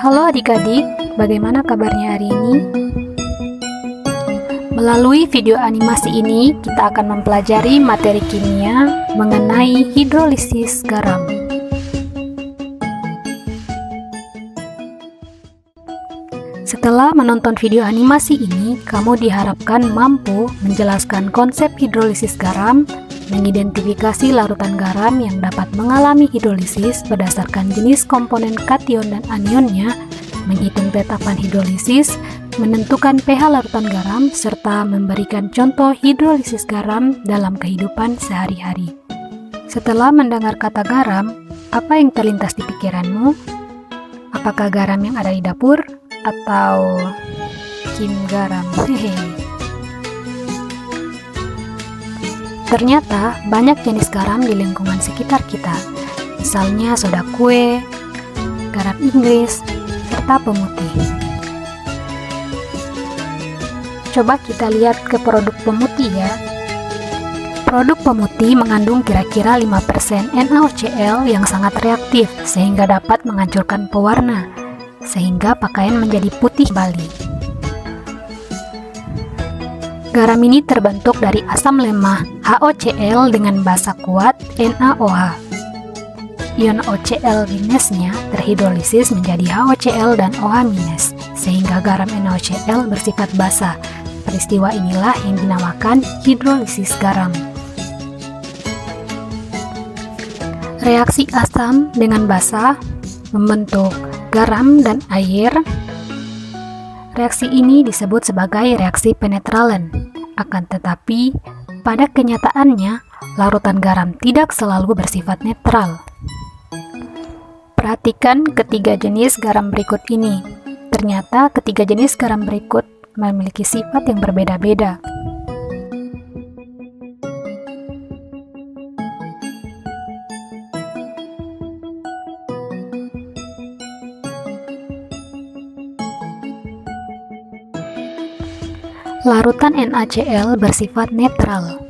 Halo adik-adik, bagaimana kabarnya hari ini? Melalui video animasi ini, kita akan mempelajari materi kimia mengenai hidrolisis garam. Setelah menonton video animasi ini, kamu diharapkan mampu menjelaskan konsep hidrolisis garam, mengidentifikasi larutan garam yang dapat mengalami hidrolisis berdasarkan jenis komponen kation dan anionnya, menghitung tetapan hidrolisis, menentukan pH larutan garam, serta memberikan contoh hidrolisis garam dalam kehidupan sehari-hari. Setelah mendengar kata garam, apa yang terlintas di pikiranmu? Apakah garam yang ada di dapur? Atau kim garam? Ternyata banyak jenis garam di lingkungan sekitar kita, misalnya soda kue, garam Inggris, serta pemutih. Coba kita lihat ke produk pemutih ya. Produk pemutih mengandung kira-kira 5% NaOCl yang sangat reaktif sehingga dapat menghancurkan pewarna, sehingga pakaian menjadi putih kembali. Garam ini terbentuk dari asam lemah HOCl dengan basa kuat NaOH. Ion OCl-nya terhidrolisis menjadi HOCl dan OH-, sehingga garam NaOCl bersifat basa. Peristiwa inilah yang dinamakan hidrolisis garam. Reaksi asam dengan basa membentuk garam dan air. Reaksi ini disebut sebagai reaksi penetralen. Akan tetapi, pada kenyataannya, larutan garam tidak selalu bersifat netral. Perhatikan ketiga jenis garam berikut ini. Ternyata ketiga jenis garam berikut memiliki sifat yang berbeda-beda. Larutan NaCl bersifat netral.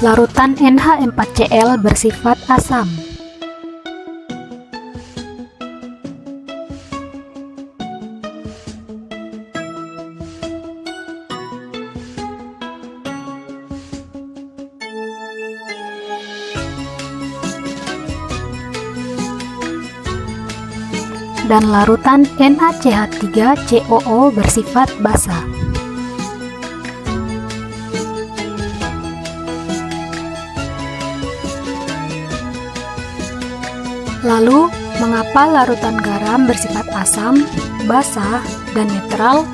Larutan NH4Cl bersifat asam. Dan larutan NaCH3COO bersifat basa. Lalu, mengapa larutan garam bersifat asam, basa, dan netral?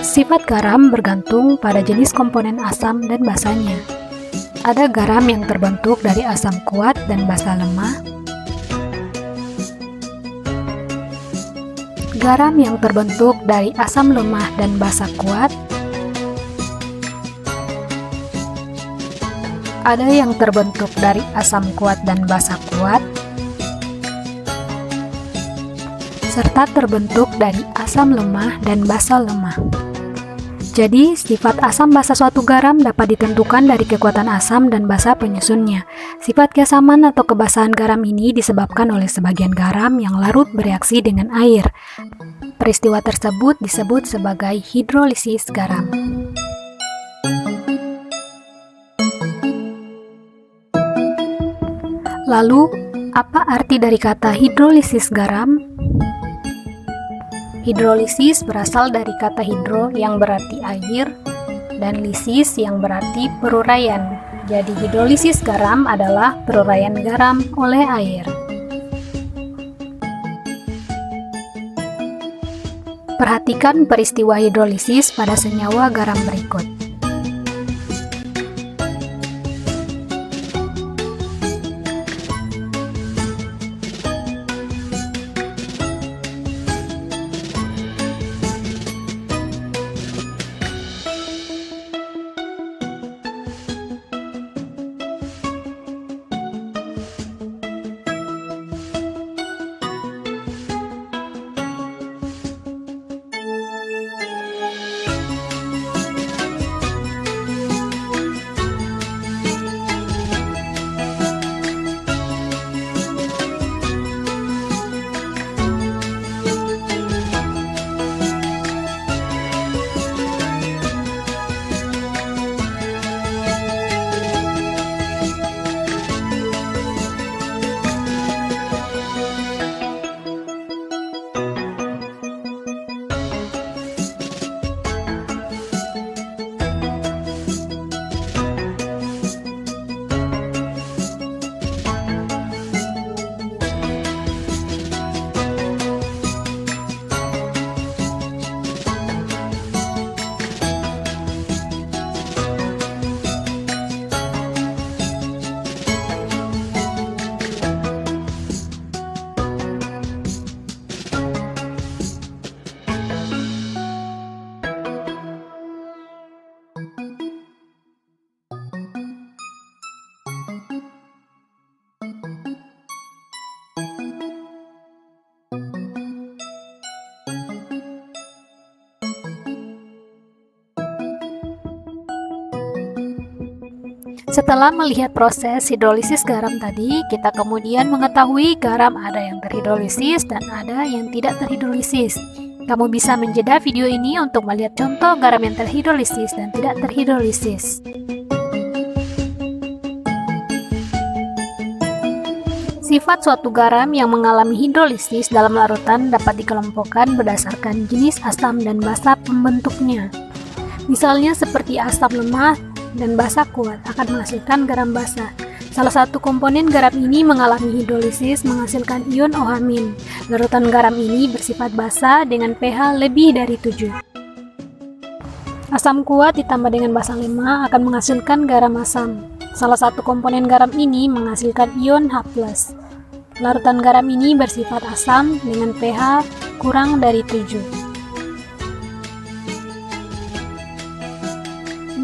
Sifat garam bergantung pada jenis komponen asam dan basanya. Ada garam yang terbentuk dari asam kuat dan basa lemah, garam yang terbentuk dari asam lemah dan basa kuat, ada yang terbentuk dari asam kuat dan basa kuat, serta terbentuk dari asam lemah dan basa lemah. Jadi, sifat asam basa suatu garam dapat ditentukan dari kekuatan asam dan basa penyusunnya. Sifat keasaman atau kebasahan garam ini disebabkan oleh sebagian garam yang larut bereaksi dengan air. Peristiwa tersebut disebut sebagai hidrolisis garam. Lalu, apa arti dari kata hidrolisis garam? Hidrolisis berasal dari kata hidro yang berarti air dan lisis yang berarti peruraian. Jadi hidrolisis garam adalah peruraian garam oleh air. Perhatikan peristiwa hidrolisis pada senyawa garam berikut. Setelah melihat proses hidrolisis garam tadi, kita kemudian mengetahui garam ada yang terhidrolisis dan ada yang tidak terhidrolisis. Kamu bisa menjeda video ini untuk melihat contoh garam yang terhidrolisis dan tidak terhidrolisis. Sifat suatu garam yang mengalami hidrolisis dalam larutan dapat dikelompokkan berdasarkan jenis asam dan basa pembentuknya. Misalnya seperti asam lemah dan basa kuat akan menghasilkan garam basa. Salah satu komponen garam ini mengalami hidrolisis menghasilkan ion OH-. Larutan garam ini bersifat basa dengan pH lebih dari 7. Asam kuat ditambah dengan basa lemah akan menghasilkan garam asam. Salah satu komponen garam ini menghasilkan ion H+. Larutan garam ini bersifat asam dengan pH kurang dari 7.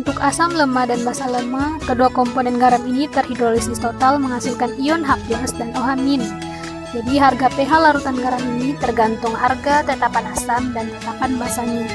Untuk asam lemah dan basa lemah, kedua komponen garam ini terhidrolisis total menghasilkan ion H+ dan OH-. Jadi harga pH larutan garam ini tergantung harga tetapan asam dan tetapan basanya.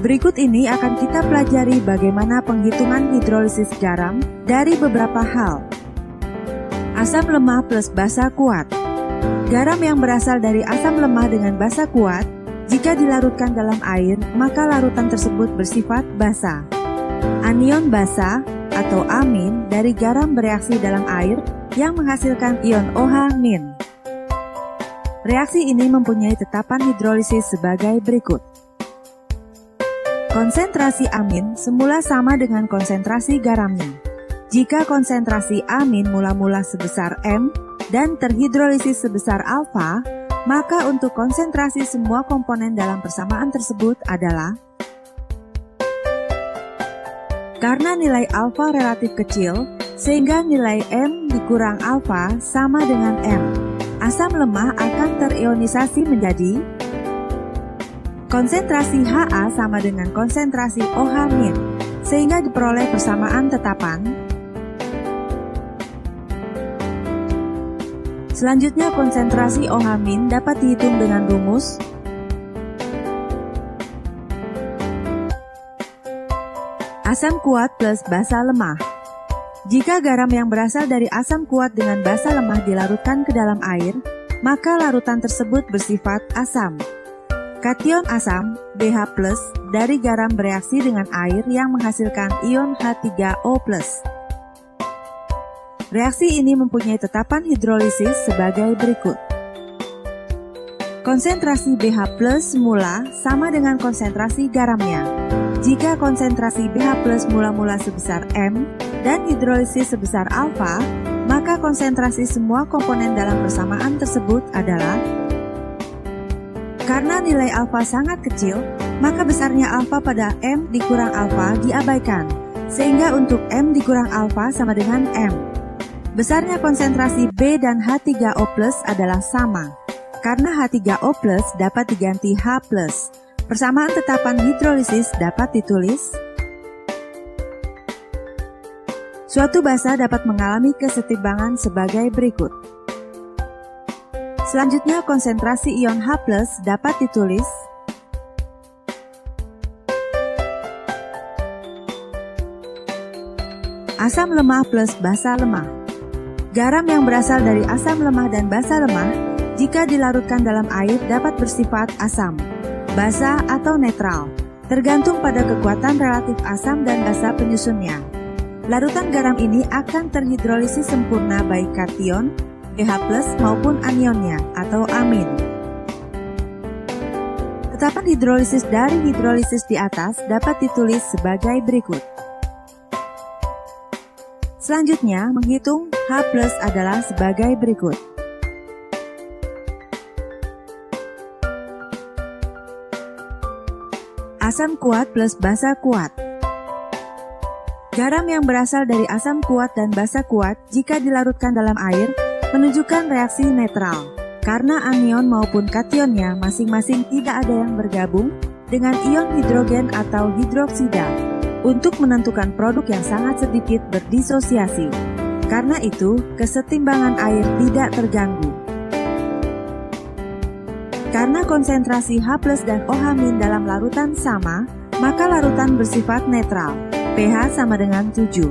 Berikut ini akan kita pelajari bagaimana penghitungan hidrolisis garam dari beberapa hal. Asam lemah plus basa kuat. Garam yang berasal dari asam lemah dengan basa kuat, jika dilarutkan dalam air, maka larutan tersebut bersifat basa. Anion basa atau amin dari garam bereaksi dalam air yang menghasilkan ion OH-. Reaksi ini mempunyai tetapan hidrolisis sebagai berikut. Konsentrasi amin semula sama dengan konsentrasi garamnya. Jika konsentrasi amin mula-mula sebesar M dan terhidrolisis sebesar alfa, maka untuk konsentrasi semua komponen dalam persamaan tersebut adalah, karena nilai alfa relatif kecil, sehingga nilai M dikurang alfa sama dengan M. Asam lemah akan terionisasi menjadi konsentrasi Ha sama dengan konsentrasi OH-, sehingga diperoleh persamaan tetapan. Selanjutnya konsentrasi OH- dapat dihitung dengan rumus asam kuat plus basa lemah. Jika garam yang berasal dari asam kuat dengan basa lemah dilarutkan ke dalam air, maka larutan tersebut bersifat asam. Kation asam, BH+, dari garam bereaksi dengan air yang menghasilkan ion H3O+. Reaksi ini mempunyai tetapan hidrolisis sebagai berikut. Konsentrasi BH+ semula sama dengan konsentrasi garamnya. Jika konsentrasi BH+ mula-mula sebesar M dan hidrolisis sebesar alfa, maka konsentrasi semua komponen dalam persamaan tersebut adalah, karena nilai alfa sangat kecil, maka besarnya alfa pada M dikurang alfa diabaikan, sehingga untuk M dikurang alfa sama dengan M. Besarnya konsentrasi B dan H3O+ adalah sama, karena H3O+ dapat diganti H+. Persamaan tetapan hidrolisis dapat ditulis, suatu basa dapat mengalami kesetimbangan sebagai berikut. Selanjutnya konsentrasi ion H+ dapat ditulis, asam lemah plus basa lemah. Garam yang berasal dari asam lemah dan basa lemah, jika dilarutkan dalam air dapat bersifat asam, basa atau netral, tergantung pada kekuatan relatif asam dan basa penyusunnya. Larutan garam ini akan terhidrolisis sempurna baik kation, BH+ maupun anionnya atau amin. Tetapan hidrolisis dari hidrolisis di atas dapat ditulis sebagai berikut. Selanjutnya, menghitung H+ adalah sebagai berikut. Asam kuat plus basa kuat. Garam yang berasal dari asam kuat dan basa kuat jika dilarutkan dalam air menunjukkan reaksi netral, karena anion maupun kationnya masing-masing tidak ada yang bergabung dengan ion hidrogen atau hidroksida untuk menentukan produk yang sangat sedikit berdisosiasi. Karena itu, kesetimbangan air tidak terganggu. Karena konsentrasi H+ dan OH- dalam larutan sama, maka larutan bersifat netral, pH sama dengan 7.